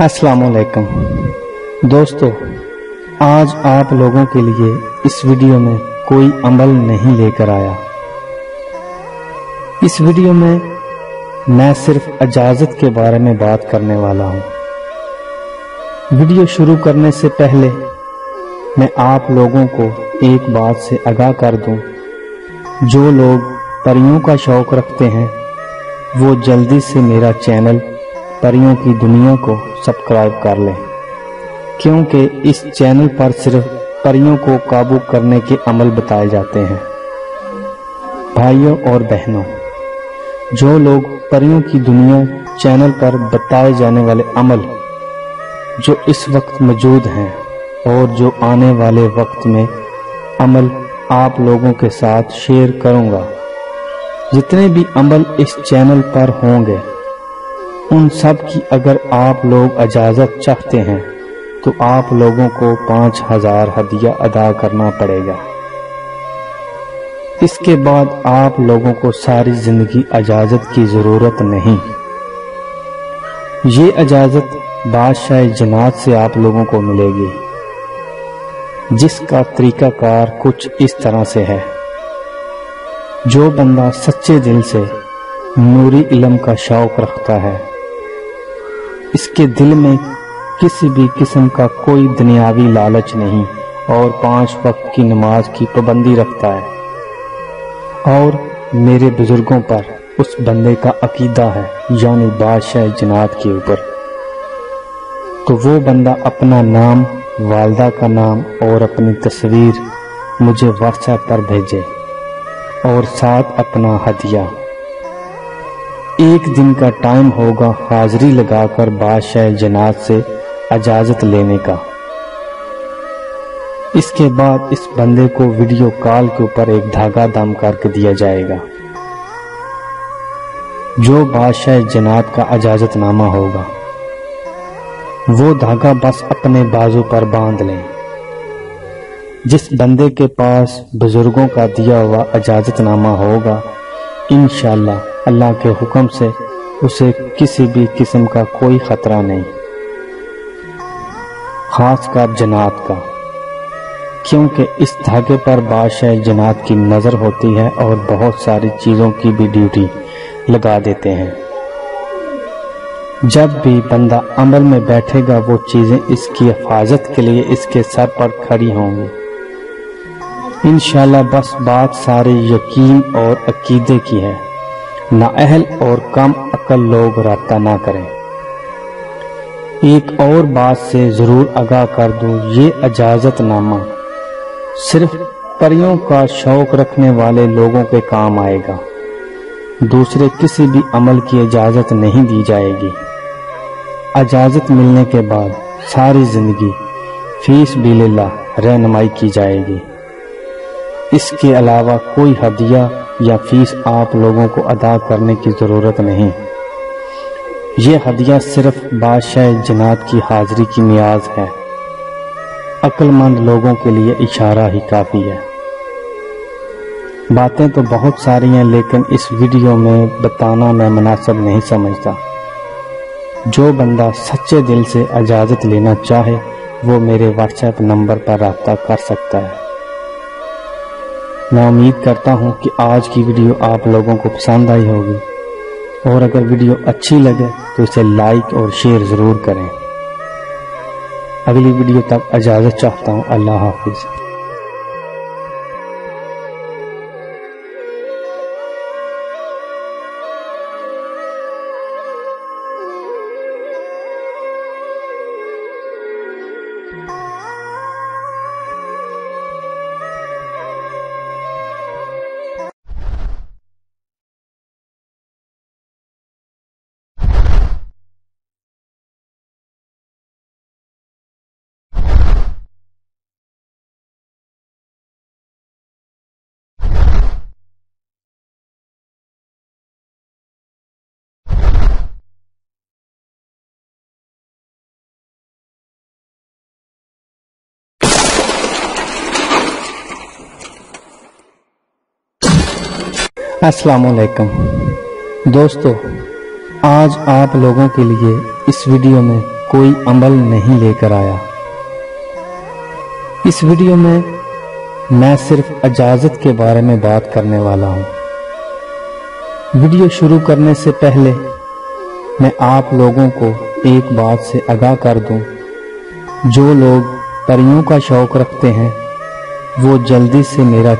अस्सलाम वालेकुम दोस्तों, आज आप लोगों के लिए इस वीडियो में कोई अमल नहीं लेकर आया। इस वीडियो में मैं सिर्फ इजाज़त के बारे में बात करने वाला हूँ। वीडियो शुरू करने से पहले मैं आप लोगों को एक बात से आगाह कर दूं, जो लोग परियों का शौक रखते हैं वो जल्दी से मेरा चैनल परियों की दुनिया को सब्सक्राइब कर लें, क्योंकि इस चैनल पर सिर्फ परियों को काबू करने के अमल बताए जाते हैं। भाइयों और बहनों, जो लोग परियों की दुनिया चैनल पर बताए जाने वाले अमल जो इस वक्त मौजूद हैं और जो आने वाले वक्त में अमल आप लोगों के साथ शेयर करूंगा, जितने भी अमल इस चैनल पर होंगे उन सब की अगर आप लोग इजाज़त चाहते हैं तो आप लोगों को 5000 हदिया अदा करना पड़ेगा। इसके बाद आप लोगों को सारी जिंदगी इजाज़त की ज़रूरत नहीं। ये इजाज़त बादशाह जन्नत से आप लोगों को मिलेगी, जिसका तरीकाकार कुछ इस तरह से है। जो बंदा सच्चे दिल से नूरी इल्म का शौक रखता है, इसके दिल में किसी भी किस्म का कोई दुनियावी लालच नहीं और 5 वक्त की नमाज की पाबंदी रखता है, और मेरे बुजुर्गों पर उस बंदे का अकीदा है यानी बादशाह जन्नत के ऊपर, तो वो बंदा अपना नाम, वालदा का नाम और अपनी तस्वीर मुझे व्हाट्सएप पर भेजे और साथ अपना हदिया। एक दिन का टाइम होगा हाजिरी लगाकर बादशाह जन्नत से इजाज़त लेने का। इसके बाद इस बंदे को वीडियो कॉल के ऊपर एक धागा दम करके दिया जाएगा, जो बादशाह जन्नत का इजाज़तनामा होगा। वो धागा बस अपने बाजू पर बांध लें। जिस बंदे के पास बुजुर्गों का दिया हुआ इजाज़तनामा होगा, इंशाअल्लाह अल्लाह के हुक्म से उसे किसी भी किस्म का कोई खतरा नहीं, खासकर जन्नत का, क्योंकि इस धागे पर बादशाह जन्नत की नज़र होती है और बहुत सारी चीज़ों की भी ड्यूटी लगा देते हैं। जब भी बंदा अमल में बैठेगा वो चीज़ें इसकी हिफाजत के लिए इसके सर पर खड़ी होंगी इंशाअल्लाह। बस बात सारे यकीन और अकीदे की है। नाअहल और कम अकल लोग राब्ता ना करें। एक और बात से जरूर आगाह कर दूं, ये इजाज़तनामा सिर्फ परियों का शौक रखने वाले लोगों के काम आएगा। दूसरे किसी भी अमल की इजाज़त नहीं दी जाएगी। इजाज़त मिलने के बाद सारी जिंदगी फीस बिलिल्लाह रहनुमाई की जाएगी। इसके अलावा कोई हदिया या फीस आप लोगों को अदा करने की ज़रूरत नहीं। ये हदिया सिर्फ बादशाह जन्नत की हाजिरी की नियाज है। अक्लमंद लोगों के लिए इशारा ही काफ़ी है। बातें तो बहुत सारी हैं, लेकिन इस वीडियो में बताना मैं मुनासिब नहीं समझता। जो बंदा सच्चे दिल से इजाज़त लेना चाहे वो मेरे व्हाट्सएप नंबर पर राब्ता कर सकता है। मैं उम्मीद करता हूँ कि आज की वीडियो आप लोगों को पसंद आई होगी, और अगर वीडियो अच्छी लगे तो इसे लाइक और शेयर ज़रूर करें। अगली वीडियो तक इजाज़त चाहता हूँ। अल्लाह हाफिज़। अस्सलाम वालेकुम दोस्तों, आज आप लोगों के लिए इस वीडियो में کوئی عمل نہیں لے کر آیا۔ اس ویڈیو میں صرف اجازت کے بارے میں بات کرنے والا ہوں۔ ویڈیو شروع کرنے سے پہلے میں آپ لوگوں کو ایک بات سے آگاہ کر دوں، جو لوگ پریوں کا شوق رکھتے ہیں وہ جلدی سے میرا